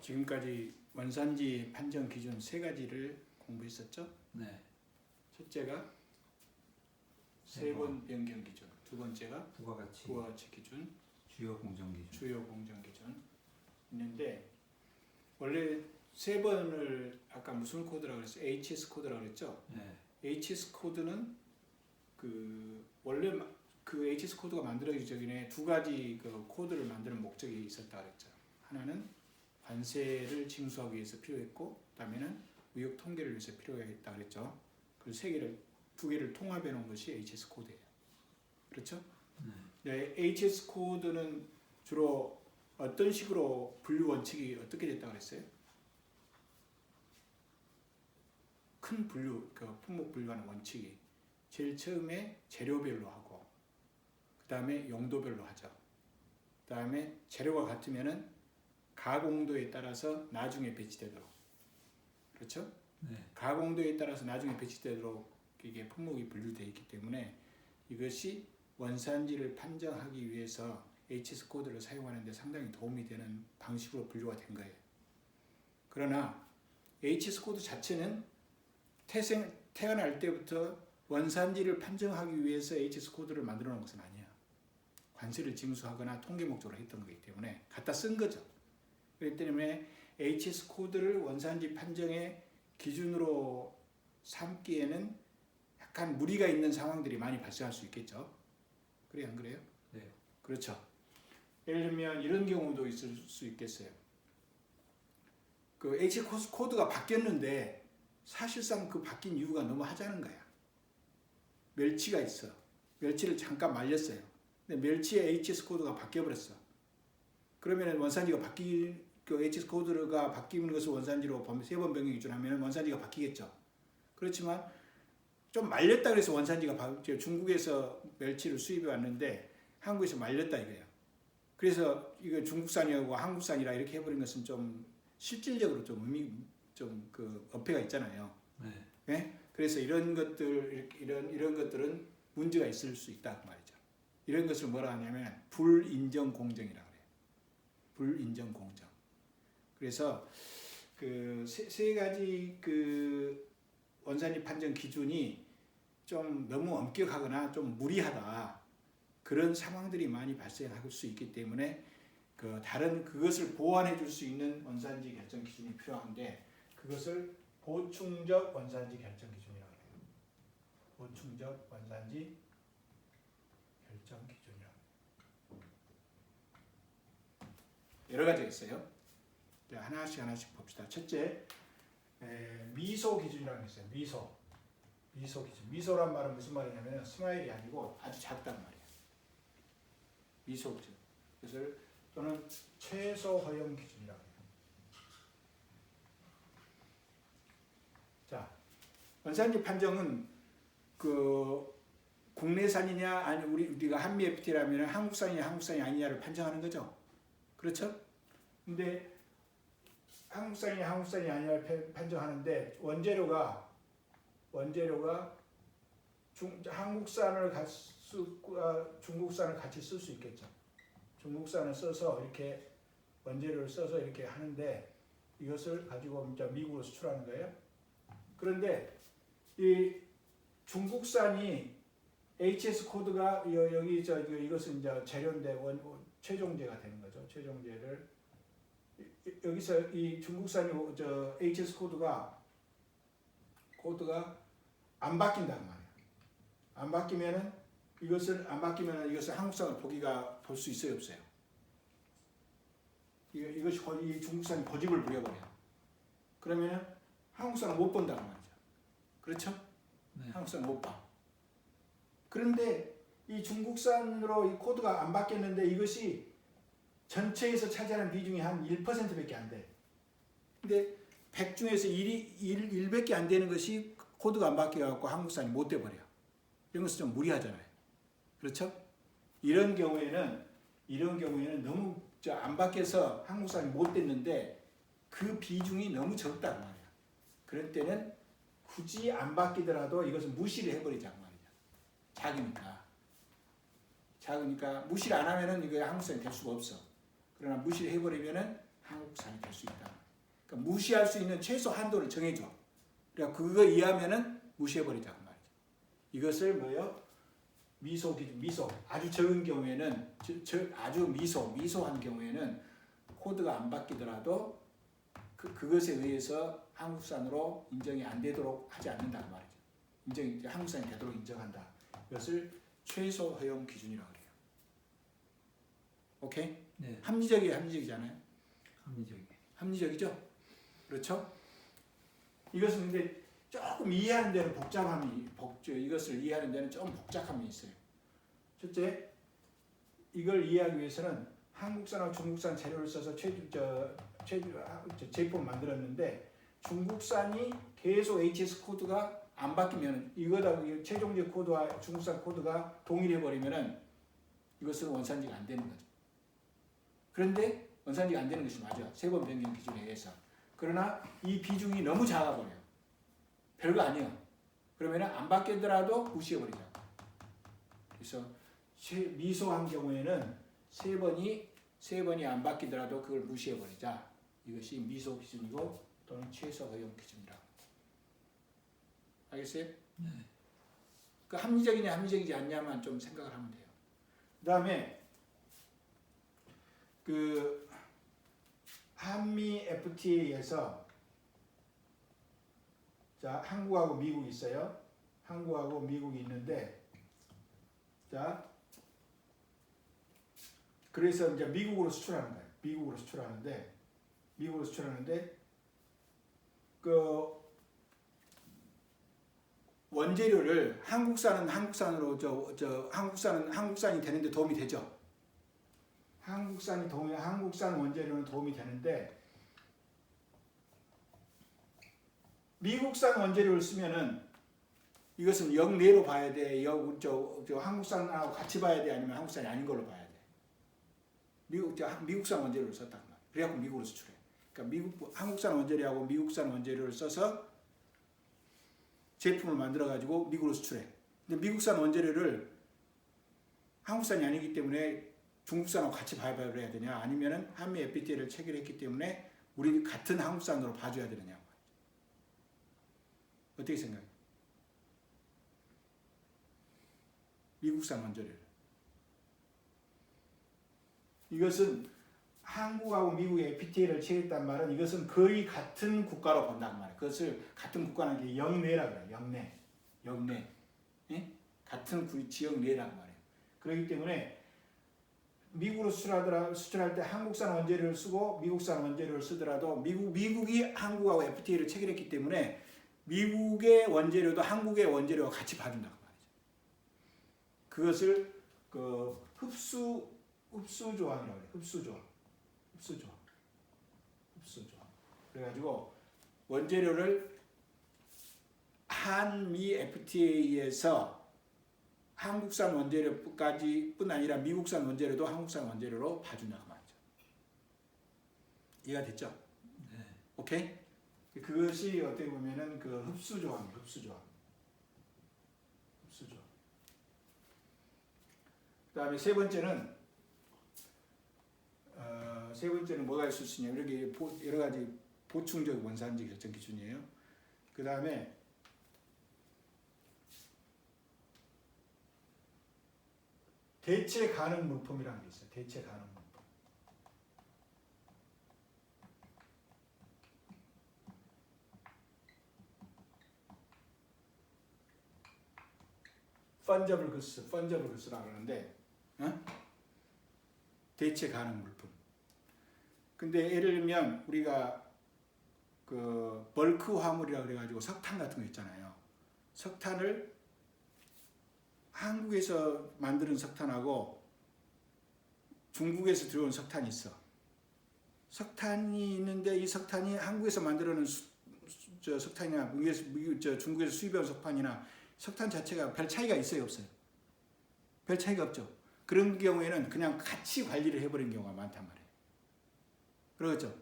지금까지 원산지 판정 기준 세 가지를 공부했었죠. 네. 첫째가 세번 변경 기준, 두 번째가 부가가치 기준, 주요 공정 기준 있는데 원래 세 번을 아까 무슨 코드라고 그랬어요? HS 코드라고 그랬죠. 네. HS 코드는 원래 그 HS 코드가 만들어지기 전에 두 가지 그 코드를 만드는 목적이 있었다 그랬죠. 하나는 관세를 징수하기 위해서 필요했고, 그다음에는 무역 통계를 위해서 필요했다 그랬죠. 그 두 개를 통합해 놓은 것이 HS 코드예요. 그렇죠? 네, HS 코드는 주로 어떤 식으로 분류 원칙이 어떻게 됐다고 그랬어요? 큰 분류, 그 품목 분류하는 원칙이 제일 처음에 재료별로 하고, 그 다음에 용도별로 하죠. 그 다음에 재료가 같으면은 가공도에 따라서 나중에 배치되도록, 그렇죠? 네. 가공도에 따라서 나중에 배치되도록 이게 품목이 분류되어 있기 때문에 이것이 원산지를 판정하기 위해서 HS 코드를 사용하는 데 상당히 도움이 되는 방식으로 분류가 된 거예요. 그러나 HS 코드 자체는 태어날 때부터 원산지를 판정하기 위해서 HS 코드를 만들어 놓은 것은 아니야. 관세를 징수하거나 통계 목적으로 했던 거기 때문에 갖다 쓴 거죠. 그렇기 때문에 HS 코드를 원산지 판정의 기준으로 삼기에는 약간 무리가 있는 상황들이 많이 발생할 수 있겠죠. 그래요, 안 그래요? 네. 그렇죠. 예를 들면 이런 경우도 있을 수 있겠어요. 그 HS 코드가 바뀌었는데 사실상 그 바뀐 이유가 너무 하찮은 거야. 멸치가 있어. 멸치를 잠깐 말렸어요. 근데 멸치의 HS 코드가 바뀌어버렸어. 그러면 원산지가 그 HS 코드가 바뀌는 것을 원산지로 세 번 변경 기준하면 원산지가 바뀌겠죠. 그렇지만 좀 말렸다 그래서 원산지가 중국에서 멸치를 수입해 왔는데 한국에서 말렸다 이거예요. 그래서 이거 중국산이고 한국산이라 이렇게 해버린 것은 좀 실질적으로 좀 어폐가 있잖아요. 네. 네? 그래서 이런 것들은 문제가 있을 수 있다 그 말이죠. 이런 것을 뭐라 하냐면 불인정 공정이라고 그래요. 불인정 공정. 그래서 그 세 가지 그 원산지 판정 기준이 좀 너무 엄격하거나 좀 무리하다, 그런 상황들이 많이 발생할 수 있기 때문에 그것을 보완해 줄 수 있는 원산지 결정 기준이 필요한데, 그것을 보충적 원산지 결정 기준이라고 해요. 보충적 원산지 결정 기준이라고 해요. 여러 가지가 있어요. 하나씩 봅시다. 첫째, 미소 기준이라는 게 있어요. 미소 기준. 미소란 말은 무슨 말이냐면 스마일이 아니고 아주 작다는 말이에요. 미소 기준. 그것을 또는 최소 허용 기준이라고 해요. 자, 원산지 판정은 국내산이냐 아니 우리가 한미 FTA라면 한국산이 아니냐를 판정하는 거죠. 그렇죠? 근데 한국산이 아니냐를 판정하는데 원재료가 한국산을 중국산을 같이 쓸 수 있겠죠. 중국산을 써서 이렇게 원재료를 써서 이렇게 하는데 이것을 가지고 이제 미국으로 수출하는 거예요. 그런데 이 중국산이 HS 코드가 여기 이것은 이제 재료인데 최종재가 되는 거죠. 최종재를 여기서 이 중국산이 HS 코드가 안 바뀐단 말이야. 안 바뀌면은 이것을 한국산을 볼 수 있어요, 없어요? 이것이 이 중국산이 고집을 부려버려. 그러면은 한국산을 못 본다는 말이죠. 그렇죠? 네. 한국산 못 봐. 그런데 이 중국산으로 이 코드가 안 바뀌었는데 이것이 전체에서 차지하는 비중이 한 1%밖에 안 돼. 근데 100 중에서 1밖에 안 되는 것이 코드가 안 바뀌어갖고 한국산이 못 돼버려. 이런 것은 좀 무리하잖아요. 그렇죠? 이런 경우에는 너무 안 바뀌어서 한국산이 못 됐는데 그 비중이 너무 적다는 말이야. 그럴 때는 굳이 안 바뀌더라도 이것을 무시를 해버리자고 말이야. 작으니까 무시를 안 하면은 이거 한국산이 될 수가 없어. 그러나 무시를 해버리면은 한국산이 될 수 있다. 그러니까 무시할 수 있는 최소 한도를 정해줘. 그러니까 그거 이하면은 무시해버리자 그 말이죠. 이것을 뭐요? 미소 기준, 미소. 아주 적은 경우에는 아주 미소한 경우에는 코드가 안 바뀌더라도 그것에 의해서 한국산으로 인정이 안 되도록 하지 않는다 그 말이죠. 인정이 한국산이 되도록 인정한다. 이것을 최소 허용 기준이라고 그래요. 오케이? 네. 합리적이잖아요. 합리적이죠? 그렇죠? 이것은 근데 조금 이해하는 데는 이것을 이해하는 데는 좀 복잡함이 있어요. 첫째, 이걸 이해하기 위해서는 한국산하고 중국산 재료를 써서 제품을 만들었는데 중국산이 계속 HS 코드가 안 바뀌면 이거다 최종적 코드와 중국산 코드가 동일해 버리면은 이것은 원산지가 안 되는 거죠. 그런데 원산지가 안 되는 것이 맞아. 세번 변경 기준에 의해서. 그러나 이 비중이 너무 작아 버려요. 별거 아니야. 그러면 안 바뀌더라도 무시해 버리자. 그래서 미소한 경우에는 세 번이 안 바뀌더라도 그걸 무시해 버리자. 이것이 미소 기준이고 또는 최소 허용 기준이라고. 알겠어요? 네. 그 합리적이냐 합리적이지 않냐만 좀 생각을 하면 돼요. 그다음에 그 한미 FTA에서 자 한국하고 미국이 있어요. 한국하고 미국이 있는데 자 그래서 이제 미국으로 수출하는 거예요. 미국으로 수출하는데 그 원재료를 한국산은 한국산으로 한국산이 되는데 도움이 되죠. 한국산 원재료는 도움이 되는데 미국산 원재료를 쓰면은 이것은 영내로 봐야 돼. 한국산하고 같이 봐야 돼. 아니면 한국산이 아닌 걸로 봐야 돼. 미국산 원재료를 썼단 말이야. 그래갖고 미국으로 수출해. 그러니까 한국산 원재료하고 미국산 원재료를 써서 제품을 만들어 가지고 미국으로 수출해. 근데 미국산 원재료를 한국산이 아니기 때문에 중국산하고 같이 봐야 되냐? 아니면은 한미 FTA를 체결했기 때문에 우리 같은 한국산으로 봐줘야 되느냐? 어떻게 생각해? 미국산 원재료를. 이것은 한국하고 미국의 FTA를 체결했단 말은 이것은 거의 같은 국가로 본다는 말이에요. 그것을 같은 국가라는 게 영내라고 해요. 영내. 예? 같은 지역 내라는 말이에요. 그렇기 때문에 미국으로 수출할 때 한국산 원재료를 쓰고 미국산 원재료를 쓰더라도 미국이 한국하고 FTA를 체결했기 때문에 미국의 원재료도 한국의 원재료와 같이 봐준다고 말이죠. 그것을 그 흡수 조항이라고 해요. 흡수 조항. 그래가지고 원재료를 한미 FTA에서 한국산 원재료뿐 아니라 미국산 원재료도 한국산 원재료로 봐준다고 말이죠. 이해가 됐죠? 네. 오케이? 그것이 어떻게 보면은 그 흡수 조항이에요. 그다음에 세 번째는 뭐가 있을 수 있냐? 이렇게 여러 가지 보충적 원산지 결정 기준이에요. 그다음에 대체 가능 물품이라는 게 있어요. 대체 가능 물품. 펀저블 구스라고 그러는데 대체 가능 물품. 근데 예를 들면 우리가 그 벌크 화물이라고 그래가지고 석탄 같은 거 있잖아요. 석탄을 한국에서 만드는 석탄하고 중국에서 들어온 석탄이 있어. 석탄이 있는데 이 석탄이 한국에서 만들어낸 석탄이나 중국에서 수입한 석탄이나 석탄 자체가 별 차이가 있어요, 없어요? 별 차이가 없죠. 그런 경우에는 그냥 같이 관리를 해버리는 경우가 많단 말이에요. 그렇죠?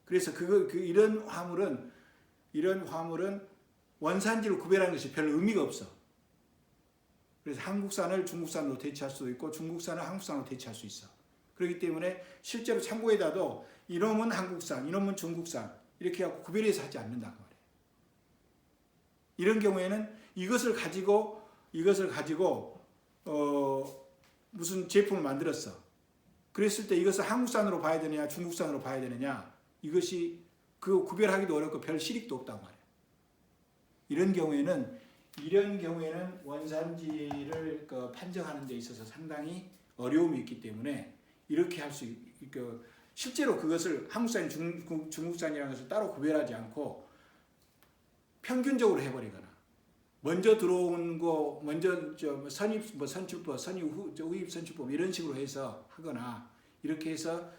그래서 이런 화물은 원산지를 구별하는 것이 별 의미가 없어. 그래서 한국산을 중국산으로 대체할 수도 있고 중국산을 한국산으로 대체할 수 있어. 그렇기 때문에 실제로 창고에다도 이놈은 한국산, 이놈은 중국산 이렇게 하고 구별해서 하지 않는다고 말이에요. 이런 경우에는 이것을 가지고 무슨 제품을 만들었어. 그랬을 때 이것을 한국산으로 봐야 되느냐 중국산으로 봐야 되느냐 이것이 그 구별하기도 어렵고 별 실익도 없단 말이에요. 이런 경우에는 원산지를 판정하는 데 있어서 상당히 어려움이 있기 때문에 이렇게 할 수 있고 실제로 그것을 한국산, 중국산이라는 것을 따로 구별하지 않고 평균적으로 해버리거나 먼저 들어온 거 먼저 선입 선출법, 후입 선출법 이런 식으로 해서 하거나 이렇게 해서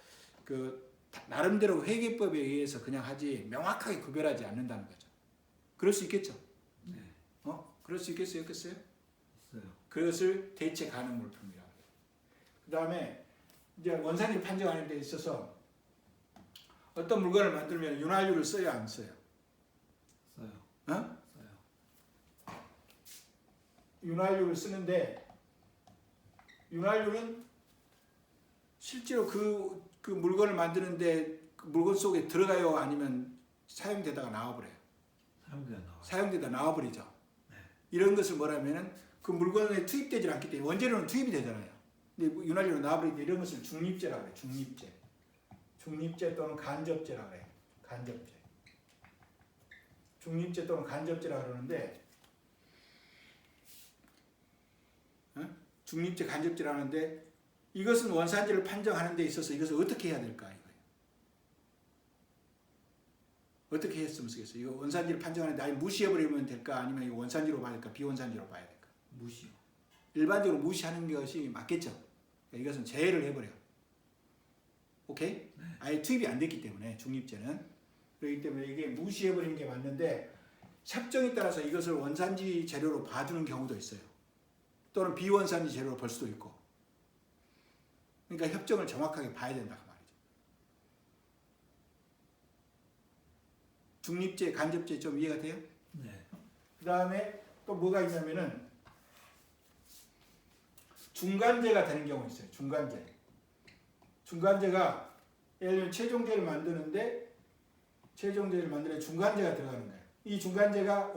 그 나름대로 회계법에 의해서 그냥 하지 명확하게 구별하지 않는다는 거죠. 그럴 수 있겠죠? 네. 그럴 수 있겠어요? 있어요. 그것을 대체 가능 물품이라고 해요. 그 다음에 이제 원산지를 판정하는 데 있어서 어떤 물건을 만들면 윤활유를 써야 안 써요? 써요. 써요. 윤활유를 쓰는데 윤활유는 실제로 그 물건을 만드는데 그 물건 속에 들어가요? 아니면 사용되다가 나와버려요? 사용되다 나와버리죠. 네. 이런 것을 뭐라면은 그 물건에 투입되지 않기 때문에 원재료는 투입이 되잖아요. 근데 윤활유로 나와버릴 때 이런 것을 중립제라고 해요. 중립제 또는 간접제라고 해요. 중립제 또는 간접제라고 그러는데 중립제 간접제라고 하는데 이것은 원산지를 판정하는 데 있어서 이것을 어떻게 해야 될까 이거예요. 어떻게 했으면 좋겠어요. 이거 원산지를 판정하는데 아예 무시해버리면 될까 아니면 이거 원산지로 봐야 될까 비원산지로 봐야 될까. 무시요. 일반적으로 무시하는 것이 맞겠죠. 이것은 제외를 해버려요. 오케이? 네. 아예 투입이 안 됐기 때문에 중립제는 그렇기 때문에 이게 무시해버리는 게 맞는데 협정에 따라서 이것을 원산지 재료로 봐주는 경우도 있어요. 또는 비원산지 재료로 볼 수도 있고. 그러니까 협정을 정확하게 봐야 된다 그 말이죠. 중립제, 간접제 좀 이해가 돼요? 네. 그 다음에 또 뭐가 있냐면은 중간제가 되는 경우 있어요. 중간제가 예를 들면 최종제를 만드는데 중간제가 들어가는 거예요. 이 중간제가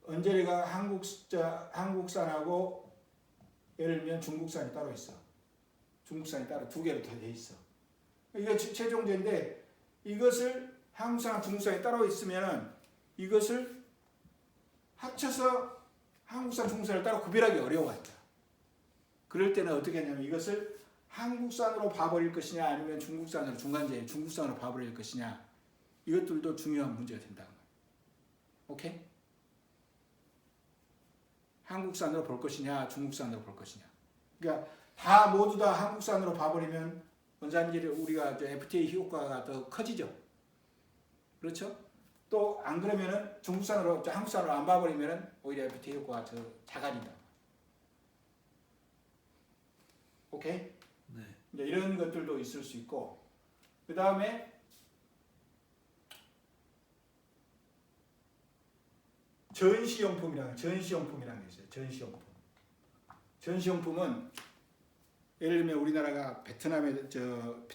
원재료가 한국산하고 예를 들면 중국산이 따로 있어. 중국산이 따로 두 개로 다 돼 있어. 이게 최종제인데 이것을 한국산과 중국산이 따로 있으면은 이것을 합쳐서 한국산, 중국산을 따로 구별하기 어려워요. 그럴 때는 어떻게 하냐면 이것을 한국산으로 봐버릴 것이냐 아니면 중국산으로 중간제 중국산으로 봐버릴 것이냐 이것들도 중요한 문제가 된다는 거예요. 오케이? 한국산으로 볼 것이냐 중국산으로 볼 것이냐. 그러니까 모두 다 한국산으로 봐버리면 원산지를 우리가 FTA 효과가 더 커지죠. 그렇죠? 또 안 그러면은 한국산으로 안 봐버리면은 오히려 FTA 효과가 더 작아진다. 오케이? 네. 이제 이런 것들도 있을 수 있고 그 다음에 전시용품이라는 게 있어요. 전시용품은 예를 들면 우리나라가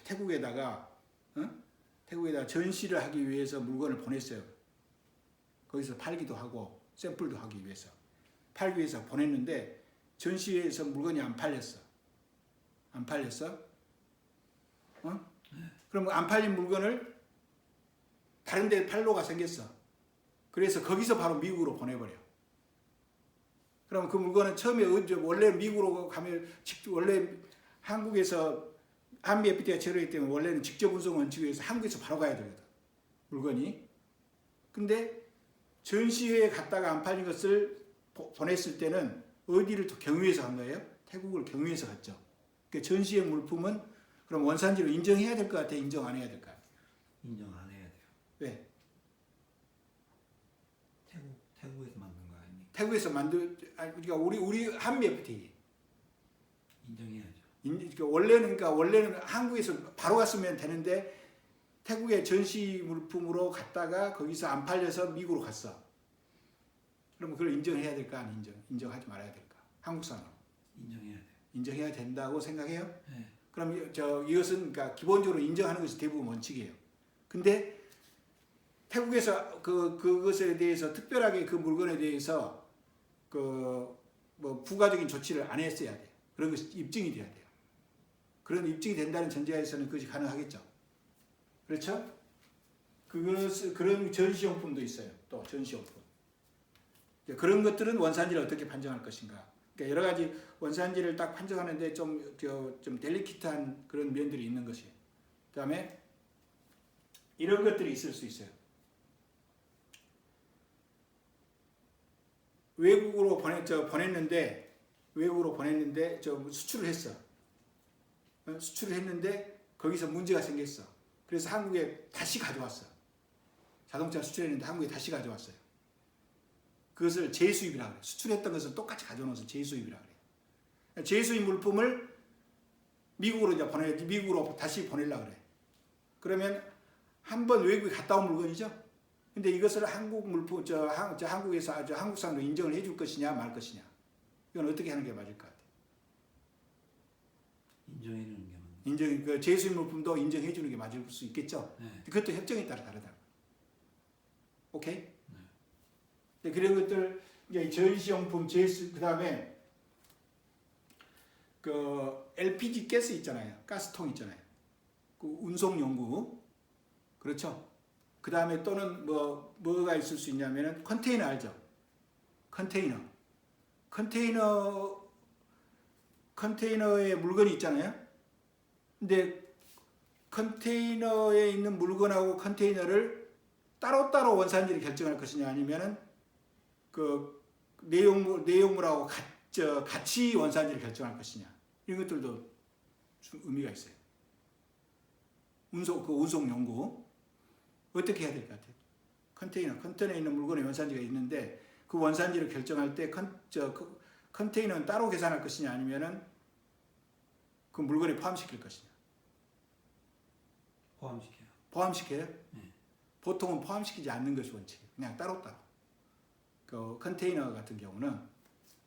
태국에다가 전시를 하기 위해서 물건을 보냈어요. 거기서 팔기도 하고 샘플도 하기 위해서 팔기 위해서 보냈는데 전시회에서 물건이 안 팔렸어. 그럼 안 팔린 물건을 다른 데 팔로가 생겼어. 그래서 거기서 바로 미국으로 보내버려. 그럼 그 물건은 처음에 원래 미국으로 가면 원래 한국에서 한미 FTA가 제로이기 때문에 원래는 직접 운송 원칙에 의해서 한국에서 바로 가야 되거든. 물건이. 근데 전시회에 갔다가 안 팔린 것을 보냈을 때는 어디를 또 경유해서 간 거예요? 태국을 경유해서 갔죠. 그러니까 전시회 물품은 그럼 원산지로 인정해야 될 것 같아? 인정 안 해야 될까요? 인정 안 해야 돼요. 왜? 태국에서 만든 거 아닙니까? 태국에서 그러니까 우리 한미 FTA 인정해야죠. 원래는 한국에서 바로 갔으면 되는데 태국에 전시 물품으로 갔다가 거기서 안 팔려서 미국으로 갔어. 그러면 그걸 인정해야 될까? 안 인정하지 말아야 될까? 한국산으로. 인정해야 돼요. 인정해야 된다고 생각해요? 네. 그럼 이것은 그러니까 기본적으로 인정하는 것이 대부분 원칙이에요. 근데 태국에서 그것에 대해서 특별하게 그 물건에 대해서 뭐 부가적인 조치를 안 했어야 돼요. 그런 것이 입증이 돼야 돼요. 그런 입증이 된다는 전제하에서는 그것이 가능하겠죠. 그렇죠? 그런 전시용품도 있어요. 또 전시용품. 그런 것들은 원산지를 어떻게 판정할 것인가. 그러니까 여러 가지 원산지를 딱 판정하는데 좀 델리키트한 그런 면들이 있는 것이에요. 그다음에 이런 것들이 있을 수 있어요. 외국으로 보냈는데 수출을 했어. 수출을 했는데 거기서 문제가 생겼어. 그래서 한국에 다시 가져왔어. 자동차 수출했는데 한국에 다시 가져왔어요. 그것을 재수입이라고 그래요. 수출했던 것을 똑같이 가져오는 것을 재수입이라고 그래요. 재수입 물품을 미국으로 다시 보내려고 그래. 그러면 한번 외국에 갔다 온 물건이죠. 근데 이것을 한국 물품, 한국에서 한국산으로 인정을 해줄 것이냐 말 것이냐. 이건 어떻게 하는 게 맞을 것 같아요? 인정해 주는 게 맞네. 그 재수입 물품도 인정해 주는 게 맞을 수 있겠죠. 네. 그것도 협정에 따라 다르다. 오케이? 네. 그런 것들 이제 전시용품, 그다음에 그 LPG 가스 있잖아요. 가스통 있잖아요. 그 운송 용구. 그렇죠? 그다음에 또는 뭐가 있을 수 있냐면은 컨테이너 알죠? 컨테이너에 물건이 있잖아요. 근데 컨테이너에 있는 물건하고 컨테이너를 따로따로 원산지를 결정할 것이냐 아니면은 그 내용물하고 같이 원산지를 결정할 것이냐. 이런 것들도 좀 의미가 있어요. 운송 용구 어떻게 해야 될 것 같아요? 컨테이너에 있는 물건의 원산지가 있는데 그 원산지를 결정할 때 컨테이너는 따로 계산할 것이냐 아니면은 그 물건에 포함시킬 것이냐. 포함시켜요. 포함시켜요? 네. 보통은 포함시키지 않는 것이 원칙이에요. 그냥 따로따로. 그 컨테이너 같은 경우는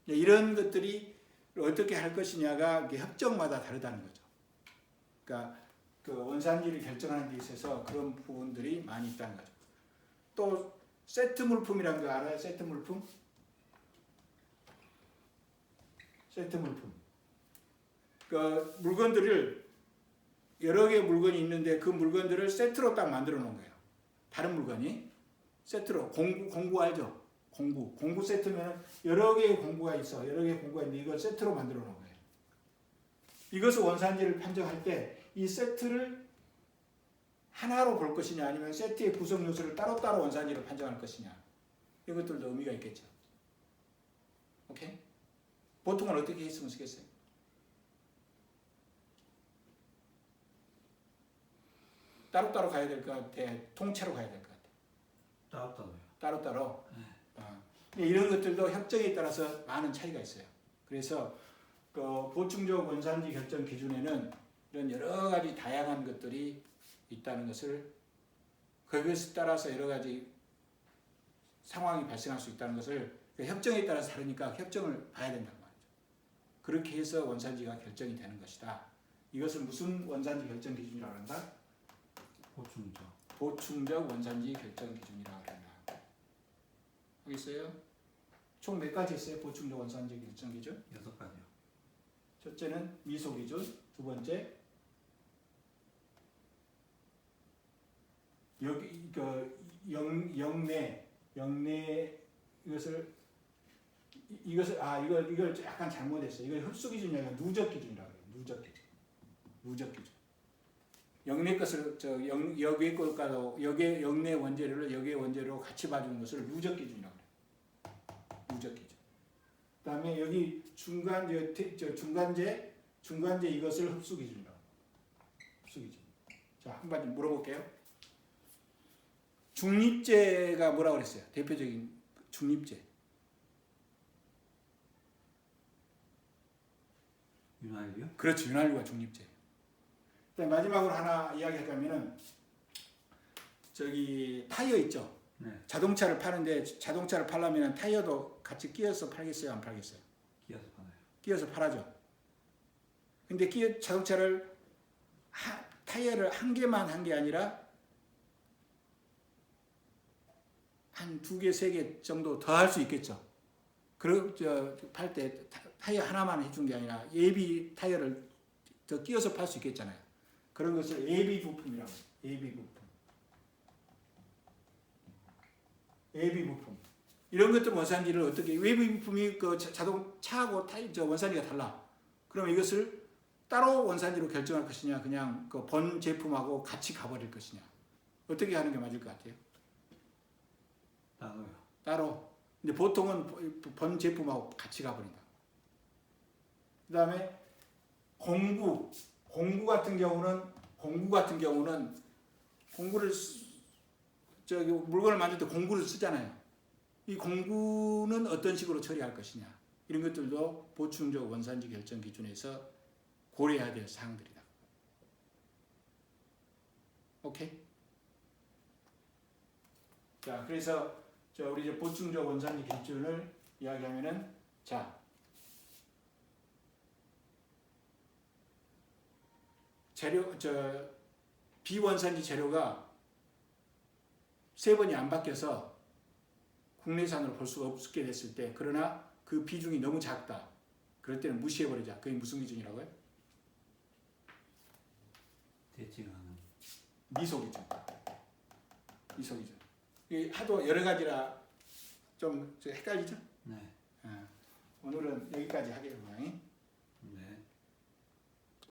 이런 것들이 어떻게 할 것이냐가 협정마다 다르다는 거죠. 그러니까 그 원산지를 결정하는 데 있어서 그런 부분들이 많이 있다는 거죠. 또 세트 물품이라는 거 알아요? 세트 물품. 그 물건들을 여러 개의 물건이 있는데 그 물건들을 세트로 딱 만들어 놓은 거예요. 다른 물건이 세트로 공구 알죠? 공구 세트면 여러 개의 공구가 있어. 여러 개의 공구가 있는데 이걸 세트로 만들어 놓은 거예요. 이것을 원산지를 판정할 때 이 세트를 하나로 볼 것이냐 아니면 세트의 구성 요소를 따로따로 원산지로 판정할 것이냐. 이것들도 의미가 있겠죠. 오케이? 보통은 어떻게 했으면 좋겠어요? 따로따로 가야 될 것 같아? 통째로 가야 될 것 같아? 따로따로요. 따로따로? 네. 이런 것들도 협정에 따라서 많은 차이가 있어요. 그래서 그 보충적 원산지 결정 기준에는 이런 여러 가지 다양한 것들이 있다는 것을 그것에 따라서 여러 가지 상황이 발생할 수 있다는 것을 협정에 따라서 다르니까 협정을 봐야 된단 말이죠. 그렇게 해서 원산지가 결정이 되는 것이다. 이것을 무슨 원산지 결정 기준이라고 한다? 보충적 원산지 결정 기준이라고 한다. 알겠어요? 총 몇 가지 있어요? 보충적 원산지 결정 기준? 6가지요. 첫째는 미소 기준, 두 번째 여기 영내 이것을 이걸 약간 잘못했어요. 이걸 흡수 기준이 아니라 누적 기준이라고 해요. 누적 기준. 영내 것을 여기의 것과도 영내 원재료를 여기의 원재료로 같이 봐주는 것을 누적 기준이라고 해요. 누적 기준. 그다음에 여기 중간재 이것을 흡수 기준이라고. 흡수 기준. 자, 한 가지 물어볼게요. 중립재가 뭐라고 그랬어요? 대표적인 중립재. 윤활유요? 그렇죠. 윤활유가 중립재. 마지막으로 하나 이야기하자면은 타이어 있죠. 네. 자동차를 파는데 자동차를 팔려면 타이어도 같이 끼워서 팔겠어요, 안 팔겠어요? 끼어서 파나요? 끼워서 팔아죠. 근데 자동차를 타이어를 한 개만 한 게 아니라 한 2개, 3개 정도 더 할 수 있겠죠. 그리고 팔 때 타이어 하나만 해준 게 아니라 예비 타이어를 더 끼워서 팔 수 있겠잖아요. 그런 것을 예비 부품이라고 해요. 예비 부품. 예비 부품. 이런 것들 원산지를 어떻게 예비 부품이 그 자동차하고 원산지가 달라. 그럼 이것을 따로 원산지로 결정할 것이냐, 그냥 그 본 제품하고 같이 가버릴 것이냐. 어떻게 하는 게 맞을 것 같아요? 따로요. 따로. 근데 보통은 본 제품하고 같이 가버린다. 그 다음에 공구 같은 경우는 공구를 물건을 만들 때 공구를 쓰잖아요. 이 공구는 어떤 식으로 처리할 것이냐, 이런 것들도 보충적 원산지 결정 기준에서 고려해야 될 사항들이다. 오케이? 자, 그래서 우리 이제 보충적 원산지 기준을 이야기하면은, 자, 비원산지 재료가 3번이 안 바뀌어서 국내산으로 볼 수 없게 됐을 때, 그러나 그 비중이 너무 작다. 그럴 때는 무시해버리자. 그게 무슨 기준이라고요? 대칭하는. 미소 기준. 미소 기준. 이게 하도 여러 가지라 좀 헷갈리죠? 네. 오늘은 여기까지 하겠습니다.